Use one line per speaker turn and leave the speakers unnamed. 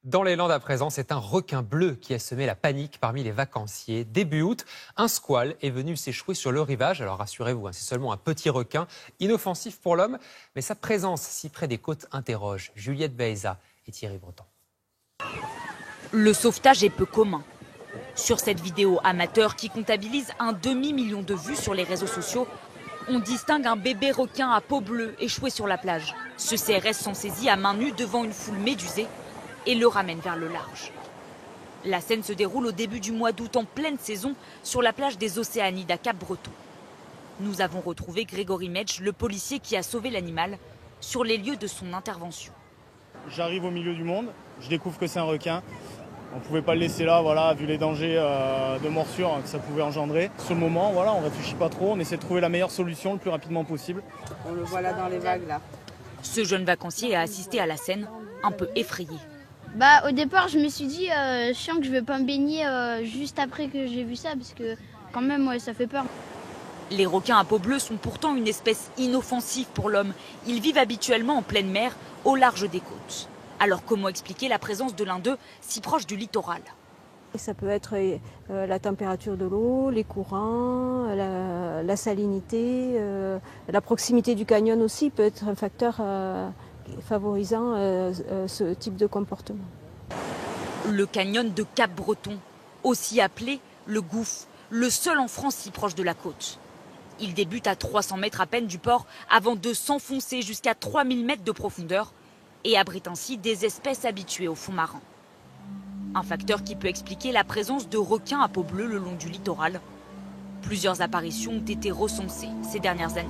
Dans les Landes à présent, c'est un requin bleu qui a semé la panique parmi les vacanciers. Début août, un squale est venu s'échouer sur le rivage. Alors rassurez-vous, c'est seulement un petit requin, inoffensif pour l'homme, mais sa présence si près des côtes interroge. Juliette Baeza et Thierry Breton.
Le sauvetage est peu commun. Sur cette vidéo amateur qui comptabilise un demi-million de vues sur les réseaux sociaux, on distingue un bébé requin à peau bleue échoué sur la plage. Ce CRS s'en saisit à main nue devant une foule médusée et le ramène vers le large. La scène se déroule au début du mois d'août en pleine saison sur la plage des Océanides à Cap-Breton. Nous avons retrouvé Grégory Metsch, le policier qui a sauvé l'animal, sur les lieux de son intervention.
J'arrive au milieu du monde, je découvre que c'est un requin. On ne pouvait pas le laisser là, voilà, vu les dangers de morsure que ça pouvait engendrer. Sur le moment, voilà, on ne réfléchit pas trop, on essaie de trouver la meilleure solution le plus rapidement possible.
On le voit là dans les vagues là.
Ce jeune vacancier a assisté à la scène, un peu effrayé.
Au départ, je me suis dit, je sens que je ne vais pas me baigner juste après que j'ai vu ça, parce que quand même, ouais, ça fait peur.
Les requins à peau bleue sont pourtant une espèce inoffensive pour l'homme. Ils vivent habituellement en pleine mer, au large des côtes. Alors comment expliquer la présence de l'un d'eux si proche du littoral?
Ça peut être la température de l'eau, les courants, la salinité, la proximité du canyon aussi peut être un facteur favorisant ce type de comportement.
Le canyon de Cap-Breton, aussi appelé le Gouffre, le seul en France si proche de la côte. Il débute à 300 mètres à peine du port avant de s'enfoncer jusqu'à 3000 mètres de profondeur et abrite ainsi des espèces habituées au fond marin. Un facteur qui peut expliquer la présence de requins à peau bleue le long du littoral. Plusieurs apparitions ont été recensées ces dernières années.